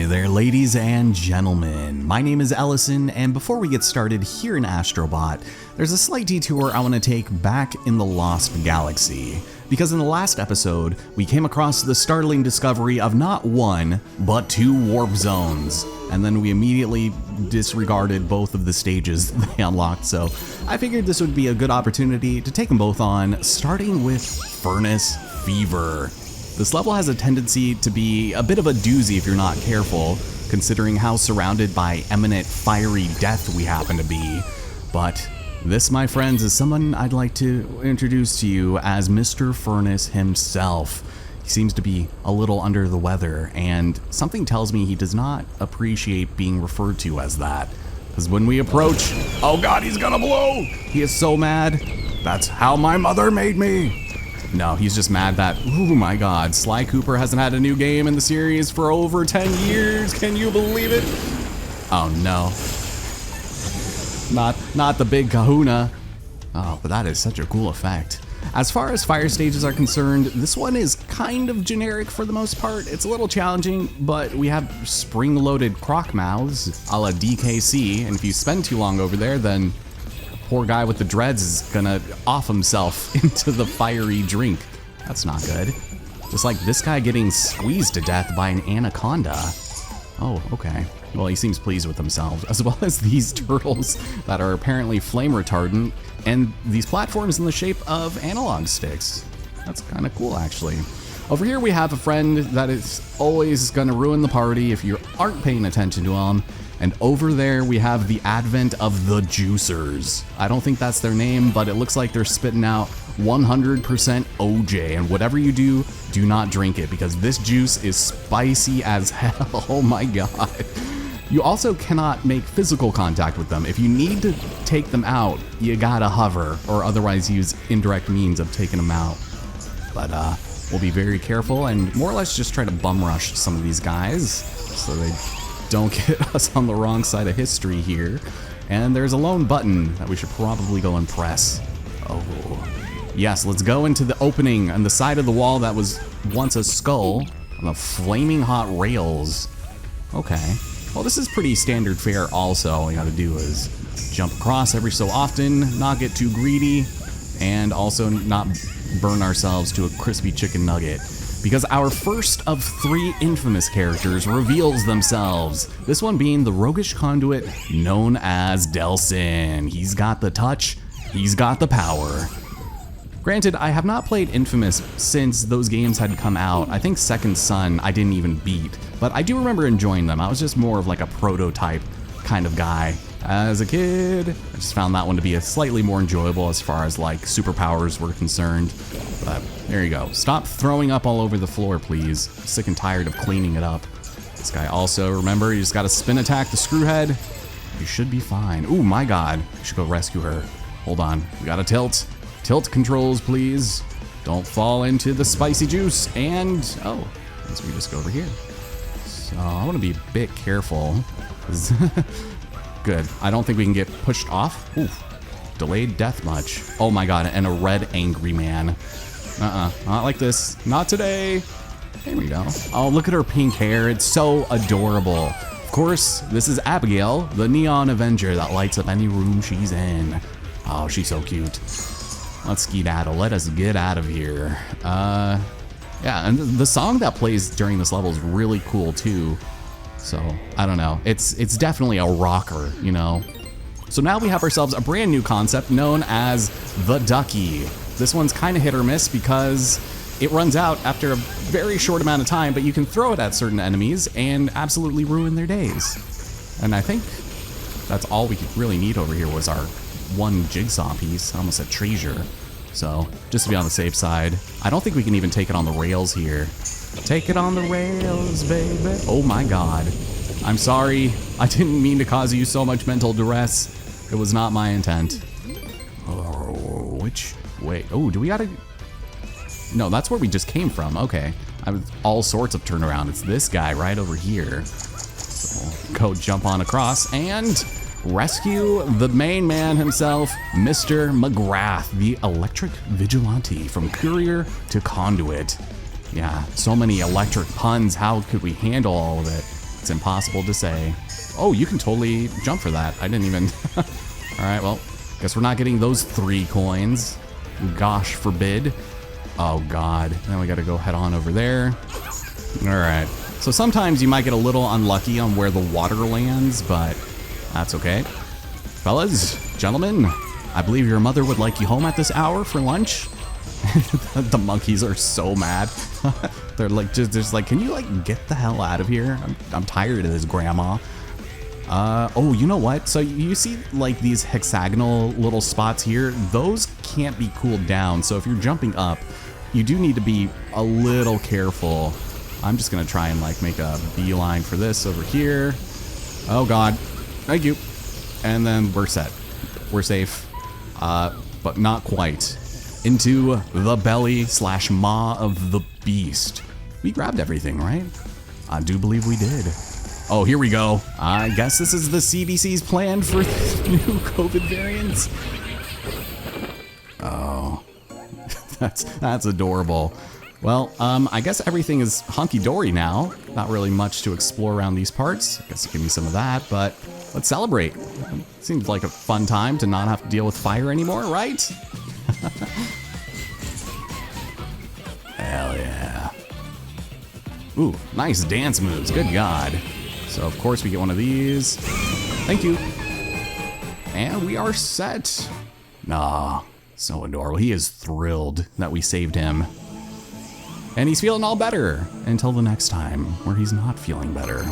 there, ladies and gentlemen. My name is Ellison, and before we get started here in Astrobot, there's a slight detour I want to take back in the Lost Galaxy. Because in the last episode, we came across the startling discovery of not one, but two warp zones. And then we immediately disregarded both of the stages they unlocked, so I figured this would be a good opportunity to take them both on, starting with Furnace Fever. This level has a tendency to be a bit of a doozy if you're not careful, considering how surrounded by imminent fiery death we happen to be. But this, my friends, is someone I'd like to introduce to you as Mr. Furnace himself. He seems to be a little under the weather, and something tells me he does not appreciate being referred to as that. Because when we approach, oh god, he's gonna blow! He is so mad. That's how my mother made me. No, he's just mad that, oh my god, Sly Cooper hasn't had a new game in the series for over 10 years. Can you believe it? Oh no. Not the big kahuna. Oh, but that is such a cool effect. As far as fire stages are concerned, this one is kind of generic for the most part. It's a little challenging, but we have spring-loaded croc mouths a la DKC, and if you spend too long over there, then poor guy with the dreads is gonna off himself into the fiery drink. That's not good. Just like this guy getting squeezed to death by an anaconda. Oh, okay. Well, he seems pleased with himself, as well as these turtles that are apparently flame retardant, and these platforms in the shape of analog sticks. That's kind of cool, actually. Over here we have a friend that is always gonna ruin the party if you aren't paying attention to him. And over there we have the advent of the juicers. I don't think that's their name, but it looks like they're spitting out 100% OJ, and whatever you do, do not drink it because this juice is spicy as hell. Oh my god. You also cannot make physical contact with them. If you need to take them out, you gotta hover or otherwise use indirect means of taking them out. But we'll be very careful and more or less just try to bum rush some of these guys so they don't get us on the wrong side of history here. And there's a lone button that we should probably go and press. Oh, yes, let's go into the opening on the side of the wall that was once a skull on the flaming hot rails. Okay, well this is pretty standard fare also. All you gotta do is jump across every so often, not get too greedy, and also not burn ourselves to a crispy chicken nugget. Because our first of 3 infamous characters reveals themselves. This one being the roguish conduit known as Delsin. He's got the touch, he's got the power. Granted, I have not played Infamous since those games had come out. I think Second Son I didn't even beat, but I do remember enjoying them. I was just more of like a prototype kind of guy. As a kid, I just found that one to be a slightly more enjoyable as far as like superpowers were concerned. But there you go. Stop throwing up all over the floor, please. I'm sick and tired of cleaning it up. This guy also, remember, you just gotta spin attack the screwhead. You should be fine. Ooh, my god. We should go rescue her. Hold on. We gotta tilt. Tilt controls, please. Don't fall into the spicy juice. And, oh, let's we just go over here. So I want to be a bit careful. Good. I don't think we can get pushed off. Oof. Delayed death much. Oh my god, and a red angry man. Not like this. Not today. There we go. Oh, look at her pink hair. It's so adorable. Of course, this is Abigail, the neon avenger that lights up any room she's in. Oh, she's so cute. Let's skedaddle. Let us get out of here. Yeah, and the song that plays during this level is really cool too. So, I don't know. It's definitely a rocker, you know? So now we have ourselves a brand new concept known as the Ducky. This one's kind of hit or miss because it runs out after a very short amount of time, but you can throw it at certain enemies and absolutely ruin their days. And I think that's all we really need over here was our one jigsaw piece. I almost said treasure. So, just to be on the safe side, I don't think we can even take it on the rails here. Take it on the rails, baby. Oh my god. I'm sorry. I didn't mean to cause you so much mental duress. It was not my intent. Oh, which way? Oh, do we gotta... No, that's where we just came from. Okay. I have all sorts of turnaround. It's this guy right over here. So we'll go jump on across and rescue the main man himself, Mr. McGrath, the electric vigilante from courier to conduit. Yeah, so many electric puns. How could we handle all of it? It's impossible to say. Oh, you can totally jump for that. I didn't even... All right, well, guess we're not getting those 3 coins. Gosh forbid. Oh, God. Now we got to go head on over there. All right. So sometimes you might get a little unlucky on where the water lands, but that's okay. Fellas, gentlemen, I believe your mother would like you home at this hour for lunch. The monkeys are so mad. They're like, just like, can you like get the hell out of here? I'm tired of this, grandma. Oh, you know what? So you see like these hexagonal little spots here? Those can't be cooled down. So if you're jumping up, you do need to be a little careful. I'm just gonna try and like make a beeline for this over here. Oh God, thank you. And then we're set. We're safe, but not quite. Into the belly / maw of the beast. We grabbed everything, right? I do believe we did. Oh, here we go. I guess this is the CDC's plan for the new COVID variants. Oh, that's adorable. Well, I guess everything is hunky-dory now. Not really much to explore around these parts. I guess give me some of that, but let's celebrate. Seems like a fun time to not have to deal with fire anymore, right? Hell yeah. Ooh, nice dance moves. Good God. So, of course, we get one of these. Thank you. And we are set. Nah, so adorable. He is thrilled that we saved him. And he's feeling all better until the next time where he's not feeling better.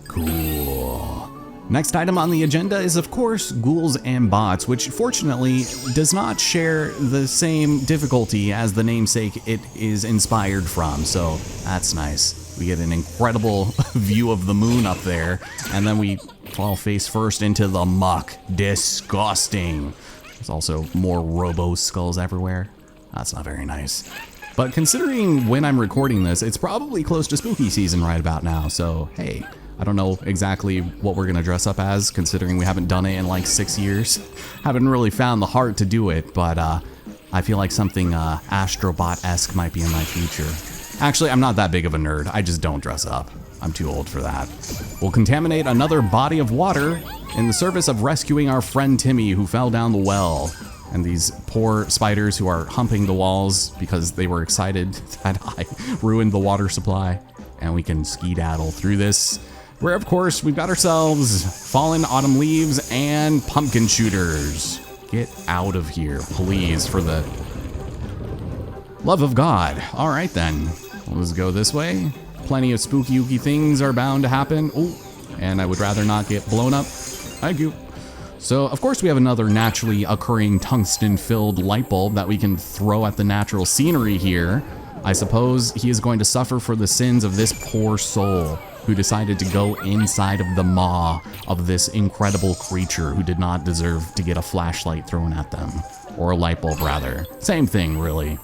Cool. Next item on the agenda is, of course, ghouls and bots, which fortunately does not share the same difficulty as the namesake it is inspired from, so that's nice. We get an incredible view of the moon up there, and then we fall face first into the muck. Disgusting. There's also more robo skulls everywhere. That's not very nice. But considering when I'm recording this, it's probably close to spooky season right about now, so hey. I don't know exactly what we're gonna dress up as, considering we haven't done it in like 6 years. Haven't really found the heart to do it, but I feel like something Astrobot-esque might be in my future. Actually, I'm not that big of a nerd. I just don't dress up. I'm too old for that. We'll contaminate another body of water in the service of rescuing our friend Timmy, who fell down the well. And these poor spiders who are humping the walls because they were excited that I ruined the water supply. And we can skedaddle through this, where of course we've got ourselves fallen autumn leaves and pumpkin shooters. Get out of here, please, for the love of God. All right then, let's go this way. Plenty of spooky ooky things are bound to happen. Oh, and I would rather not get blown up. Thank you. So of course we have another naturally occurring tungsten-filled light bulb that we can throw at the natural scenery here. I suppose he is going to suffer for the sins of this poor soul who decided to go inside of the maw of this incredible creature who did not deserve to get a flashlight thrown at them. Or a light bulb, rather. Same thing, really.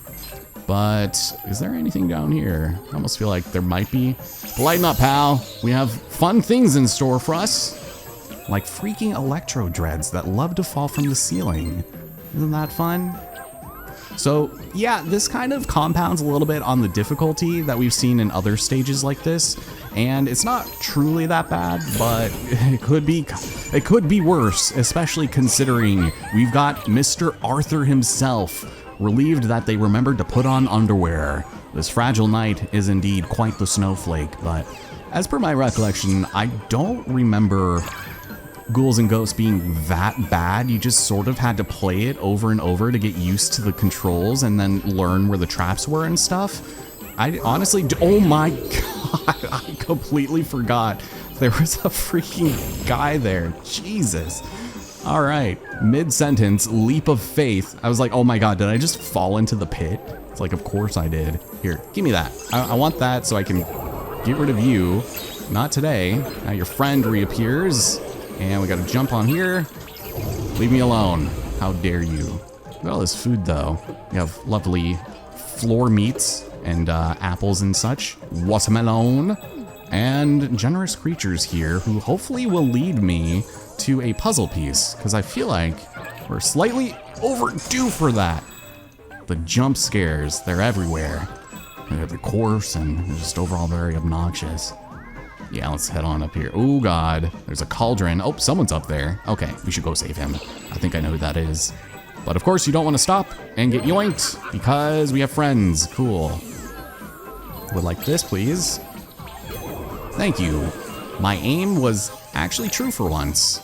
But is there anything down here? I almost feel like there might be. But lighten up, pal. We have fun things in store for us. Like freaking electro dreads that love to fall from the ceiling. Isn't that fun? So yeah, this kind of compounds a little bit on the difficulty that we've seen in other stages like this, and it's not truly that bad, but it could be worse, especially considering we've got Mr. Arthur himself, relieved that they remembered to put on underwear. This fragile knight is indeed quite the snowflake, but as per my recollection, I don't remember Ghouls and Ghosts being that bad. You just sort of had to play it over and over to get used to the controls and then learn where the traps were and stuff. I honestly, oh my God, I completely forgot there was a freaking guy there. Jesus. All right, mid-sentence, leap of faith. I was like, oh my God, did I just fall into the pit? It's like, of course I did. Here, give me that. I want that so I can get rid of you. Not today. Now your friend reappears. And we gotta jump on here. Leave me alone. How dare you. Look at all this food though. We have lovely floor meats and apples and such. Watermelon. And generous creatures here who hopefully will lead me to a puzzle piece, because I feel like we're slightly overdue for that. The jump scares, they're everywhere. They're coarse and just overall very obnoxious. Yeah, let's head on up here. Oh God, there's a cauldron. Oh, someone's up there. Okay, we should go save him. I think I know who that is. But of course you don't want to stop and get yoinked because we have friends. Cool. Would like this, please. Thank you. My aim was actually true for once.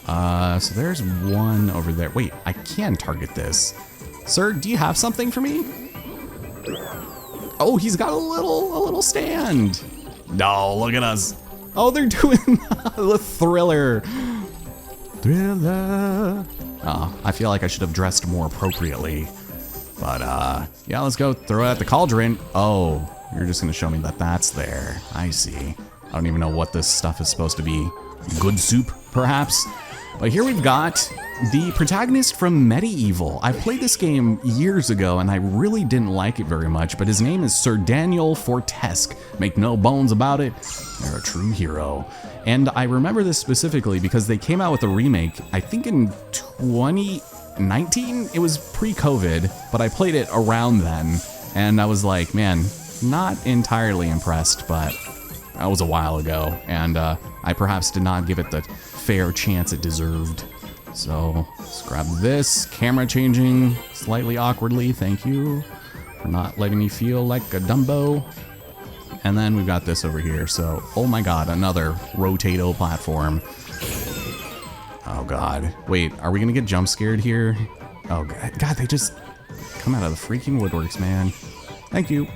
So there's one over there. Wait, I can target this. Sir, do you have something for me? Oh, he's got a little stand. No, look at us. Oh, they're doing the thriller. Thriller. Oh, I feel like I should have dressed more appropriately. But yeah, let's go throw it at the cauldron. Oh, you're just gonna show me that that's there. I see. I don't even know what this stuff is supposed to be. Good soup, perhaps? But here we've got the protagonist from Medieval. I played this game years ago and I really didn't like it very much, but his name is Sir Daniel Fortesque. Make no bones about it, they're a true hero. And I remember this specifically because they came out with a remake, I think in 2019? It was pre-COVID, but I played it around then. And I was like, man, not entirely impressed, but that was a while ago. And I perhaps did not give it the fair chance it deserved. So let's grab this, camera changing slightly awkwardly, thank you for not letting me feel like a Dumbo. And then we've got this over here, so oh my god, another Rotato platform. Oh god, wait, are we gonna get jump scared here? Oh god, they just come out of the freaking woodworks, man. Thank you.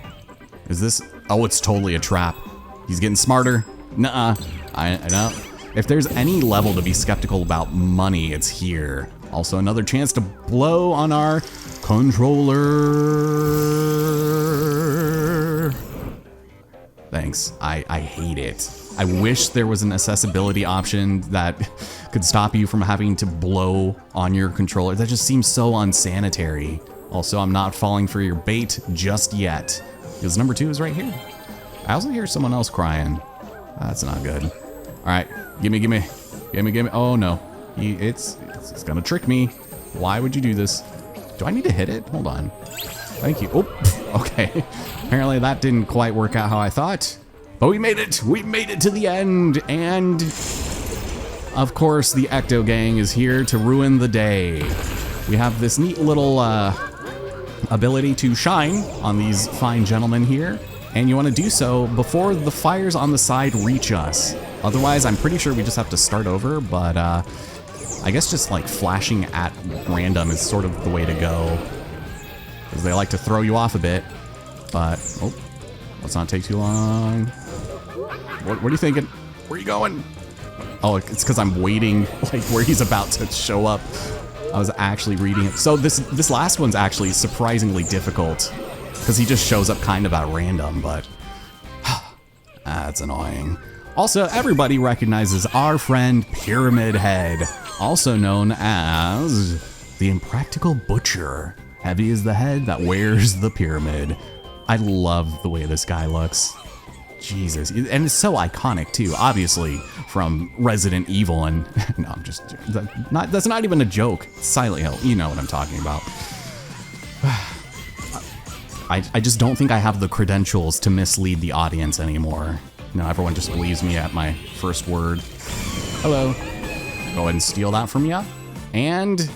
Is this, oh, it's totally a trap. He's getting smarter. Nuh-uh, I know. If there's any level to be skeptical about money, it's here. Also, another chance to blow on our controller. Thanks. I hate it. I wish there was an accessibility option that could stop you from having to blow on your controller. That just seems so unsanitary. Also, I'm not falling for your bait just yet, because number 2 is right here. I also hear someone else crying. That's not good. All right, gimme. Oh no, it's gonna trick me. Why would you do this? Do I need to hit it? Hold on. Thank you. Oh, okay. Apparently that didn't quite work out how I thought, but we made it. We made it to the end, and of course the Ecto Gang is here to ruin the day. We have this neat little ability to shine on these fine gentlemen here. And you want to do so before the fires on the side reach us. Otherwise, I'm pretty sure we just have to start over, but I guess just like flashing at random is sort of the way to go. Because they like to throw you off a bit. But, oh, let's not take too long. What are you thinking? Where are you going? Oh, it's because I'm waiting, like where he's about to show up. I was actually reading it. So this last one's actually surprisingly difficult. Because he just shows up kind of at random, but that's annoying. Also, everybody recognizes our friend Pyramid Head, also known as the Impractical Butcher. Heavy is the head that wears the pyramid. I love the way this guy looks. Jesus, and it's so iconic too, obviously from Resident Evil, and no, I'm just, that's not even a joke. Silent Hill, you know what I'm talking about. I just don't think I have the credentials to mislead the audience anymore. You know, everyone just believes me at my first word. Hello. Go ahead and steal that from you. And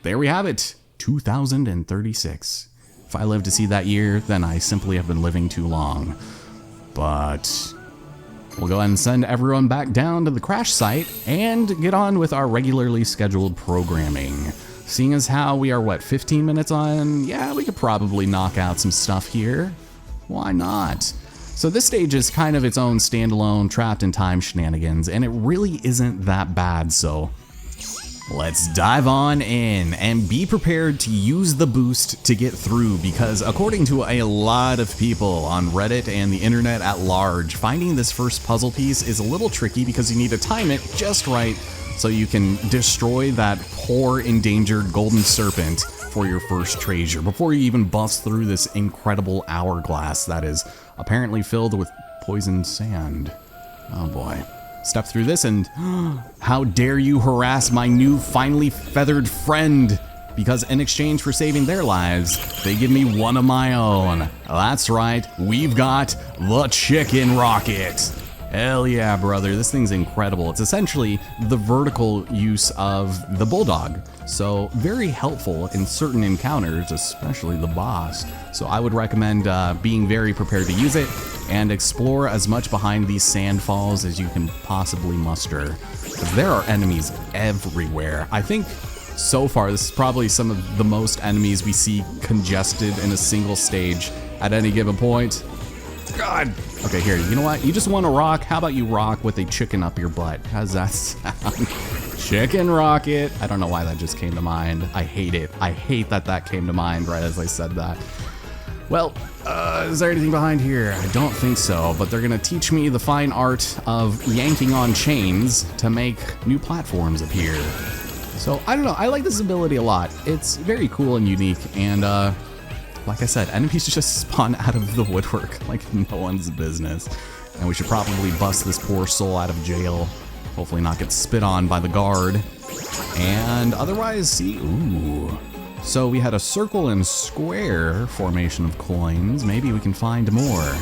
there we have it, 2036. If I live to see that year, then I simply have been living too long. But we'll go ahead and send everyone back down to the crash site and get on with our regularly scheduled programming. Seeing as how we are, what, 15 minutes on? Yeah, we could probably knock out some stuff here. Why not? So this stage is kind of its own standalone trapped in time shenanigans, and it really isn't that bad, so let's dive on in and be prepared to use the boost to get through, because according to a lot of people on Reddit and the internet at large, finding this first puzzle piece is a little tricky because you need to time it just right so you can destroy that poor endangered golden serpent for your first treasure before you even bust through this incredible hourglass that is apparently filled with poisoned sand. Oh boy. Step through this and how dare you harass my new finely feathered friend, because in exchange for saving their lives, they give me one of my own. That's right, we've got the chicken rocket. Hell yeah, brother. This thing's incredible. It's essentially the vertical use of the bulldog. So very helpful in certain encounters, especially the boss. So I would recommend being very prepared to use it and explore as much behind these sand falls as you can possibly muster. Because there are enemies everywhere. I think so far this is probably some of the most enemies we see congested in a single stage at any given point. God. Okay, here, you know what? You just want to rock? How about you rock with a chicken up your butt? How's that sound? Chicken rocket. I don't know why that just came to mind. I hate it. I hate that that came to mind right as I said that. Well, is there anything behind here? I don't think so, but they're gonna teach me the fine art of yanking on chains to make new platforms appear. So, I don't know, I like this ability a lot. It's very cool and unique, and like I said, enemies just spawn out of the woodwork like no one's business. And we should probably bust this poor soul out of jail. Hopefully not get spit on by the guard. And otherwise, see, ooh. So we had a circle and square formation of coins. Maybe we can find more.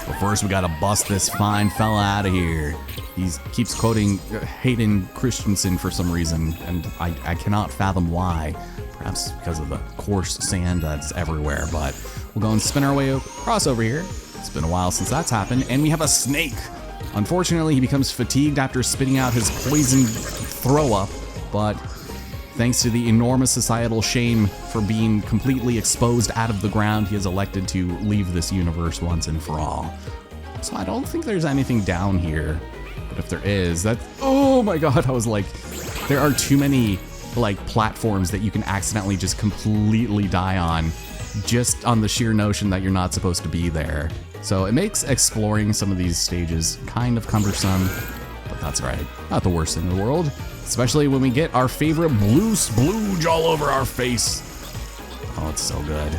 But first we gotta bust this fine fella out of here. He keeps quoting Hayden Christensen for some reason, and I cannot fathom why. Perhaps because of the coarse sand that's everywhere, but we'll go and spin our way across over here. It's been a while since that's happened, and we have a snake. Unfortunately, he becomes fatigued after spitting out his poison throw up, but thanks to the enormous societal shame for being completely exposed out of the ground, he has elected to leave this universe once and for all. So I don't think there's anything down here, but if there is, oh my god, I was like, there are too many like platforms that you can accidentally just completely die on, just on the sheer notion that you're not supposed to be there. So it makes exploring some of these stages kind of cumbersome, but that's right, not the worst thing in the world, especially when we get our favorite blue splooge all over our face. Oh, it's so good.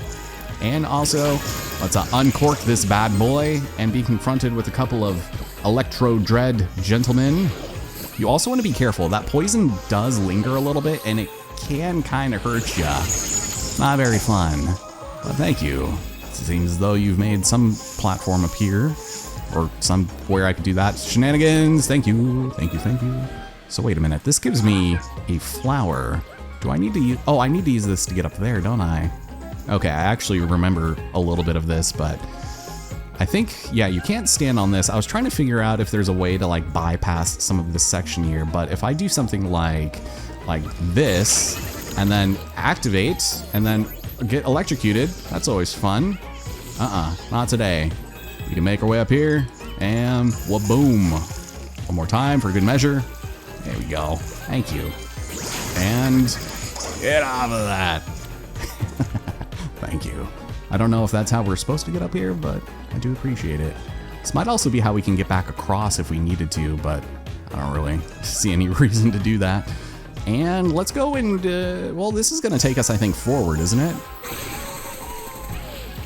And also, let's uncork this bad boy and be confronted with a couple of Electro Dread gentlemen. You also want to be careful. That poison does linger a little bit, and it can kind of hurt ya. Not very fun, but thank you. It seems as though you've made some platform appear, or somewhere I could do that. Shenanigans, thank you, thank you, thank you. So wait a minute, this gives me a flower. Do I need to use, oh, I need to use this to get up there, don't I? Okay, I actually remember a little bit of this, but I think, yeah, you can't stand on this. I was trying to figure out if there's a way to like bypass some of this section here, but if I do something like this, and then activate, and then get electrocuted, that's always fun. Not today. We can make our way up here, and waboom. One more time for good measure. There we go. Thank you. And get off of that. Thank you. I don't know if that's how we're supposed to get up here, but I do appreciate it. This might also be how we can get back across if we needed to, but I don't really see any reason to do that. And let's go and, well, this is gonna take us, I think, forward, isn't it?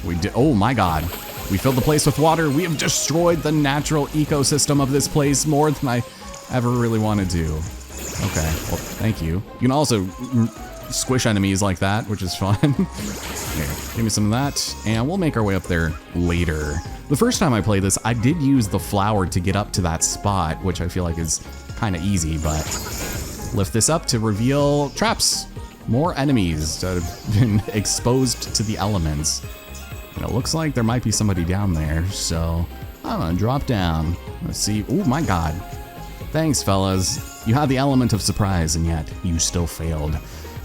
We did, oh my god. We filled the place with water. We have destroyed the natural ecosystem of this place more than I ever really wanted to. Okay, well, thank you. You can also squish enemies like that, which is fun. Here, give me some of that, and we'll make our way up there later. The first time I played this, I did use the flower to get up to that spot, which I feel like is kind of easy, but lift this up to reveal traps. More enemies that have been exposed to the elements. And it looks like there might be somebody down there, so I'm gonna drop down. Let's see. Oh my god. Thanks, fellas. You had the element of surprise, and yet you still failed.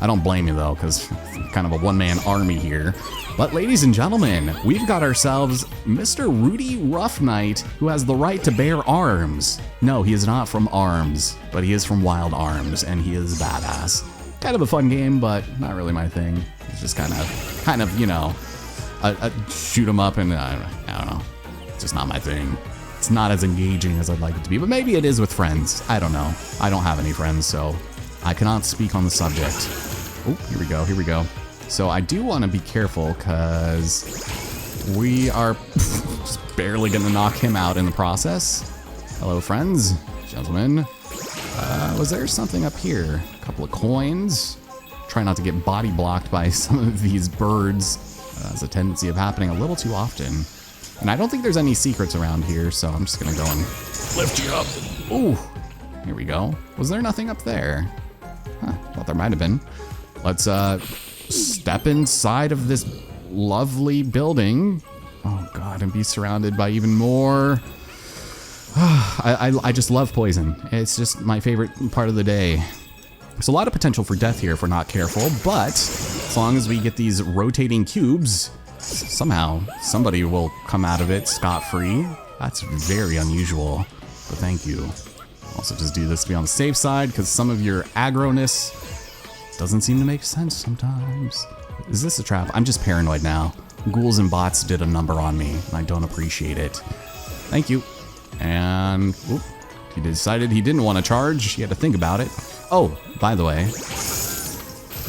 I don't blame you, though, because kind of a one-man army here. But ladies and gentlemen, we've got ourselves Mr. Rudy Rough Knight, who has the right to bear arms. No, he is not from ARMS, but he is from Wild Arms, and he is badass. Kind of a fun game, but not really my thing. It's just kind of, you know, shoot 'em up, and I don't know. It's just not my thing. It's not as engaging as I'd like it to be, but maybe it is with friends. I don't know. I don't have any friends, so I cannot speak on the subject. Oh, here we go, here we go. So I do want to be careful, because we are just barely going to knock him out in the process. Hello, friends, gentlemen. Was there something up here? A couple of coins. Try not to get body blocked by some of these birds. Has a tendency of happening a little too often. And I don't think there's any secrets around here, so I'm just gonna go and lift you up. Ooh, here we go. Was there nothing up there? Huh, thought there might have been. Let's step inside of this lovely building. Oh God, and be surrounded by even more. I just love poison. It's just my favorite part of the day. There's a lot of potential for death here if we're not careful, but as long as we get these rotating cubes, somehow somebody will come out of it scot-free. That's very unusual, but thank you. Also just do this to be on the safe side, because some of your aggro-ness doesn't seem to make sense sometimes. Is this a trap? I'm just paranoid now. Ghouls and bots did a number on me, and I don't appreciate it. Thank you. And whoop, he decided he didn't want to charge. He had to think about it. Oh, by the way,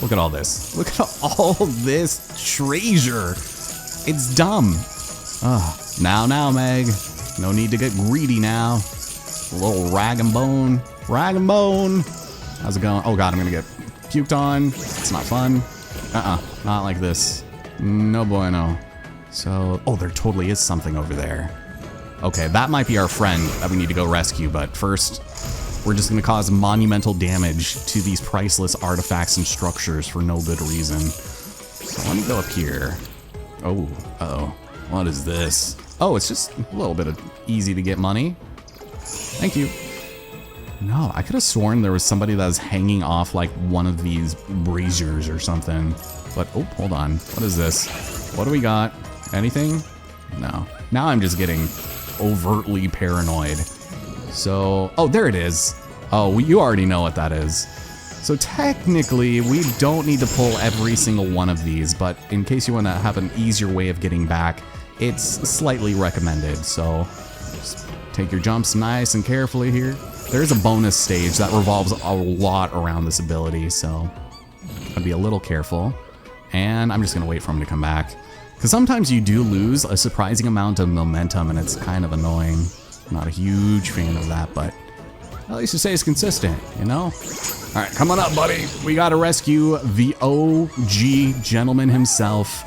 look at all this. Look at all this treasure. It's dumb. Now, Meg. No need to get greedy now. A little rag and bone. Rag and bone. How's it going? Oh God, I'm gonna get puked on. It's not fun. Not like this. No bueno. So, oh, there totally is something over there. Okay, that might be our friend that we need to go rescue, but first, we're just gonna cause monumental damage to these priceless artifacts and structures for no good reason. So let me go up here. Oh, uh-oh. What is this? Oh, it's just a little bit of easy to get money. Thank you. No, I could have sworn there was somebody that was hanging off like one of these braziers or something. But, oh, hold on. What is this? What do we got? Anything? No. Now I'm just getting overtly paranoid. So, oh, there it is. Oh, you already know what that is. So technically, we don't need to pull every single one of these, but in case you want to have an easier way of getting back, it's slightly recommended. So just take your jumps nice and carefully here. There's a bonus stage that revolves a lot around this ability, so I'd be a little careful. And I'm just gonna wait for him to come back, because sometimes you do lose a surprising amount of momentum, and it's kind of annoying. I'm not a huge fan of that, but at least to say it's consistent, you know? All right, come on up, buddy. We gotta rescue the OG gentleman himself.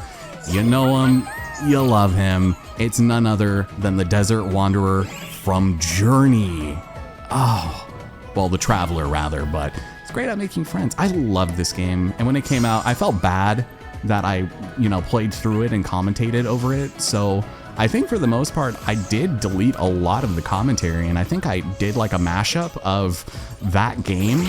You know him, you love him. It's none other than the Desert Wanderer from Journey. Oh, well, the Traveler rather, but it's great at making friends. I love this game, and when it came out, I felt bad that I, played through it and commentated over it, so I think for the most part, I did delete a lot of the commentary, and I think I did like a mashup of that game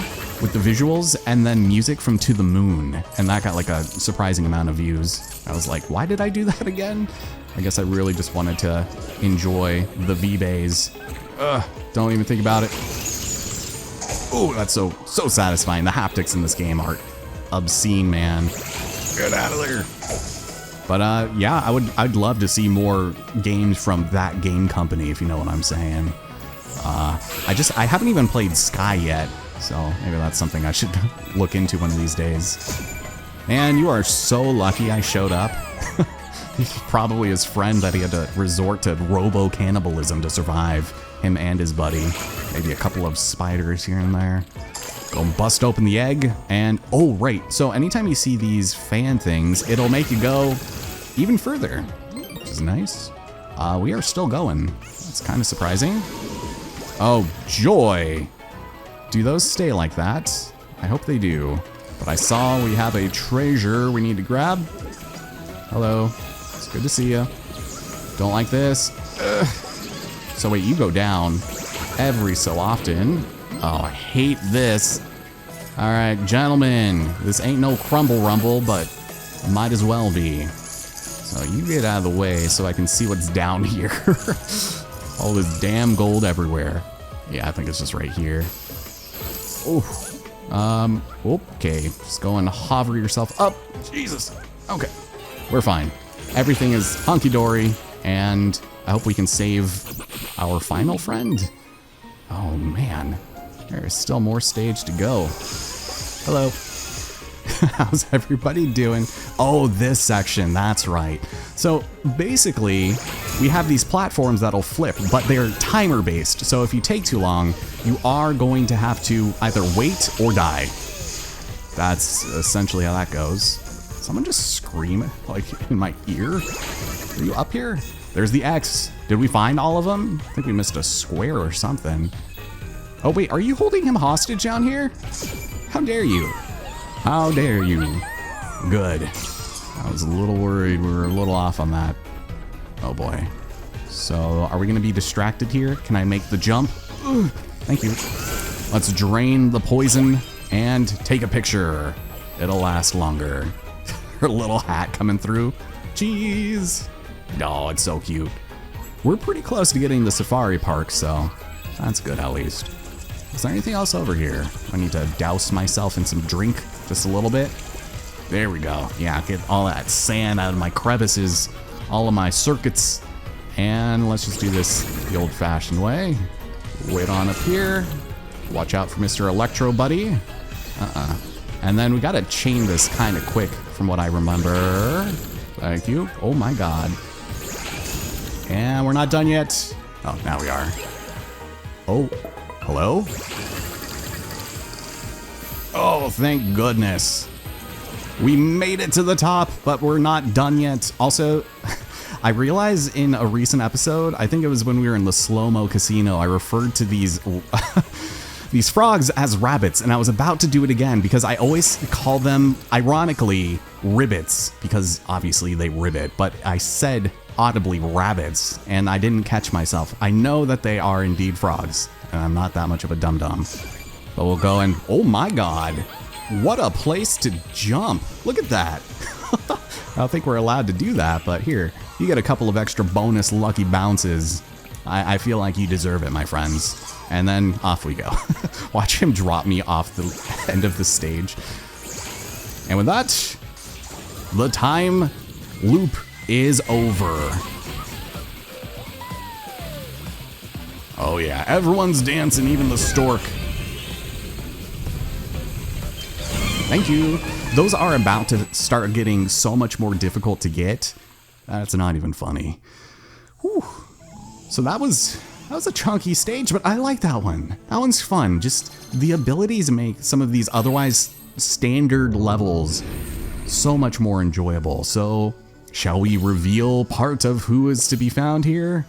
with the visuals and then music from To the Moon, and that got like a surprising amount of views. I was like, why did I do that again? I guess I really just wanted to enjoy the V-Bays. Don't even think about it. Ooh, that's so satisfying. The haptics in this game are obscene, man. Get out of there. But yeah, I'd love to see more games from that game company, if you know what I'm saying. I haven't even played Sky yet, so maybe that's something I should look into one of these days. Man, you are so lucky I showed up. He's probably his friend that he had to resort to robo-cannibalism to survive, him and his buddy. Maybe a couple of spiders here and there. Go and bust open the egg, and oh right, so anytime you see these fan things, it'll make you go even further, which is nice. We are still going. That's kind of surprising. Oh, joy. Do those stay like that? I hope they do. But I saw we have a treasure we need to grab. Hello. It's good to see you. Don't like this. Ugh. So wait, you go down every so often. Oh, I hate this. All right, gentlemen, this ain't no crumble rumble, but might as well be. So you get out of the way so I can see what's down here. All this damn gold everywhere. Yeah, I think it's just right here. Oh, okay, just go and hover yourself up. Jesus, okay, we're fine. Everything is hunky-dory, and I hope we can save our final friend. Oh man, there is still more stage to go. Hello. How's everybody doing? Oh, this section, that's right. So basically, we have these platforms that'll flip, but they're timer based. So if you take too long, you are going to have to either wait or die. That's essentially how that goes. Someone just scream like in my ear. Are you up here? There's the X. Did we find all of them? I think we missed a square or something. Oh wait, are you holding him hostage down here? How dare you? How dare you? Good. I was a little worried. We were a little off on that. Oh boy. So, are we gonna be distracted here? Can I make the jump? Ooh, thank you. Let's drain the poison and take a picture. It'll last longer. Her little hat coming through. Jeez. Oh, it's so cute. We're pretty close to getting the safari park, so that's good at least. Is there anything else over here? I need to douse myself in some drink, just a little bit. There we go. Yeah, get all that sand out of my crevices, all of my circuits. And let's just do this the old-fashioned way. Wait on up here. Watch out for Mr. Electro Buddy. And then we gotta chain this kind of quick from what I remember. Thank you. Oh my god. And we're not done yet. Oh, now we are. Oh, hello? Oh, thank goodness. We made it to the top, but we're not done yet. Also, I realized in a recent episode, I think it was when we were in the slow-mo casino, I referred to these these frogs as rabbits, and I was about to do it again because I always call them, ironically, ribbits, because obviously they ribbit, but I said audibly rabbits, and I didn't catch myself. I know that they are indeed frogs, and I'm not that much of a dum-dum. But we'll go and, oh my god, what a place to jump. Look at that. I don't think we're allowed to do that, but here, you get a couple of extra bonus lucky bounces. I feel like you deserve it, my friends. And then off we go. Watch him drop me off the end of the stage. And with that, the time loop is over. Oh yeah, everyone's dancing, even the stork. Thank you. Those are about to start getting so much more difficult to get. That's not even funny. Whew. So that was a chunky stage, but I like that one. That one's fun. Just the abilities make some of these otherwise standard levels so much more enjoyable. So shall we reveal part of who is to be found here?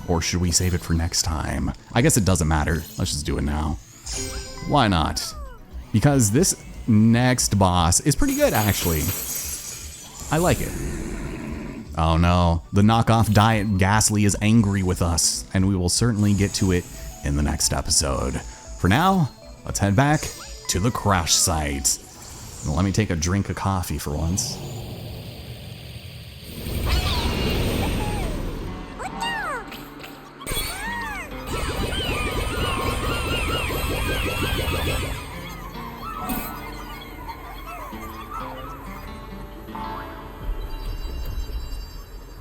Or should we save it for next time? I guess it doesn't matter. Let's just do it now. Why not? Because this next boss is pretty good, actually. I like it. Oh no, the knockoff Diet Ghastly is angry with us, and we will certainly get to it in the next episode. For now, let's head back to the crash site. Let me take a drink of coffee for once.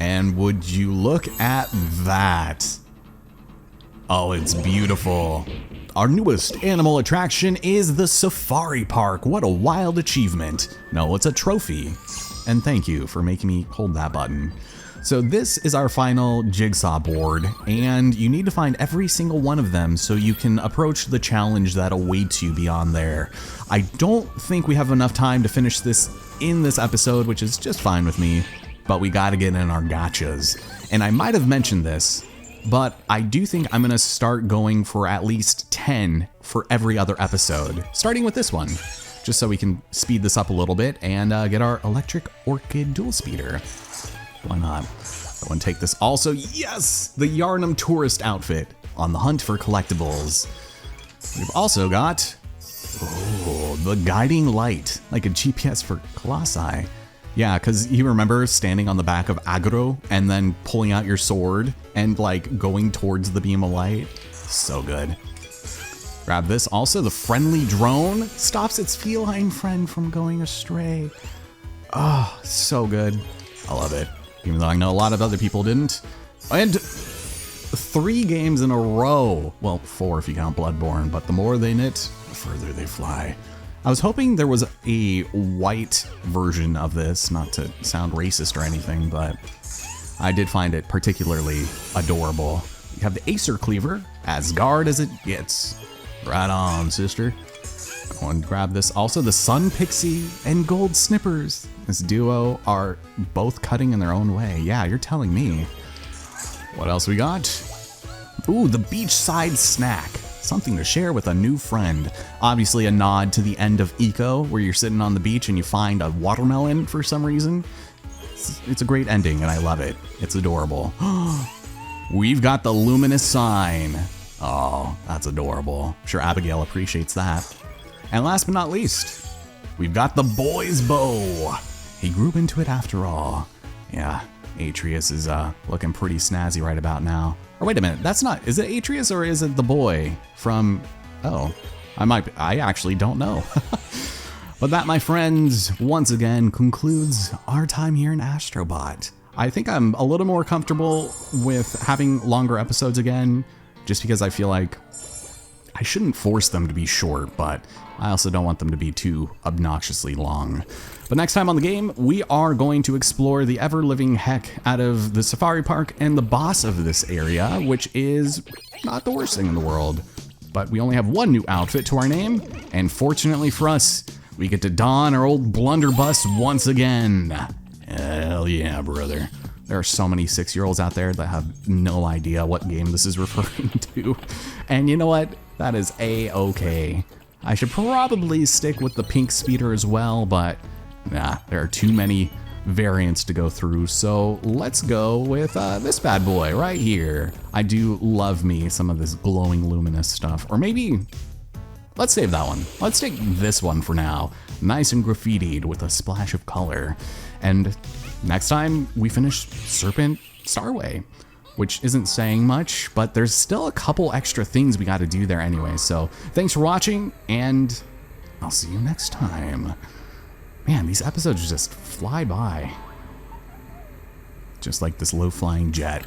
And would you look at that? Oh, it's beautiful. Our newest animal attraction is the Safari Park. What a wild achievement. No, it's a trophy. And thank you for making me hold that button. So this is our final jigsaw board, and you need to find every single one of them so you can approach the challenge that awaits you beyond there. I don't think we have enough time to finish this in this episode, which is just fine with me. But we gotta get in our gachas. And I might have mentioned this, but I do think I'm gonna start going for at least 10 for every other episode, starting with this one, just so we can speed this up a little bit and get our Electric Orchid Dual Speeder. Why not? I want to take this also. Yes! The Yarnum tourist outfit on the hunt for collectibles. We've also got, oh, the guiding light, like a GPS for Colossi. Yeah, because you remember standing on the back of Agro and then pulling out your sword and like going towards the beam of light. So good. Grab this. Also, the friendly drone stops its feline friend from going astray. Oh, so good. I love it. Even though I know a lot of other people didn't. And 3 games in a row. Well, 4 if you count Bloodborne, but the more they knit, the further they fly. I was hoping there was a white version of this, not to sound racist or anything, but I did find it particularly adorable. You have the Acer Cleaver, as guard as it gets. Right on, sister. Go and grab this. Also, the Sun Pixie and Gold Snippers. This duo are both cutting in their own way. Yeah, you're telling me. What else we got? Ooh, the beachside snack. Something to share with a new friend. Obviously a nod to the end of Eco, where you're sitting on the beach and you find a watermelon for some reason. It's a great ending and I love it. It's adorable. We've got the luminous sign. Oh, that's adorable. I'm sure Abigail appreciates that. And last but not least, we've got the boy's bow. He grew into it after all. Yeah, Atreus is looking pretty snazzy right about now. Or wait a minute, that's not, is it Atreus or is it the boy from, oh, I actually don't know. But that, my friends, once again concludes our time here in Astrobot. I think I'm a little more comfortable with having longer episodes again, just because I feel like I shouldn't force them to be short, but I also don't want them to be too obnoxiously long. But next time on the game, we are going to explore the ever-living heck out of the safari park and the boss of this area, which is not the worst thing in the world. But we only have one new outfit to our name, and fortunately for us, we get to don our old blunderbuss once again. Hell yeah, brother. There are so many 6-year-olds out there that have no idea what game this is referring to. And you know what? That is A-okay. I should probably stick with the pink speeder as well, but nah, there are too many variants to go through. So let's go with this bad boy right here. I do love me some of this glowing luminous stuff. Or maybe, let's save that one. Let's take this one for now. Nice and graffitied with a splash of color. And next time we finish Serpent Starway, which isn't saying much, but there's still a couple extra things we got to do there anyway. So thanks for watching, and I'll see you next time. Man, these episodes just fly by. Just like this low-flying jet.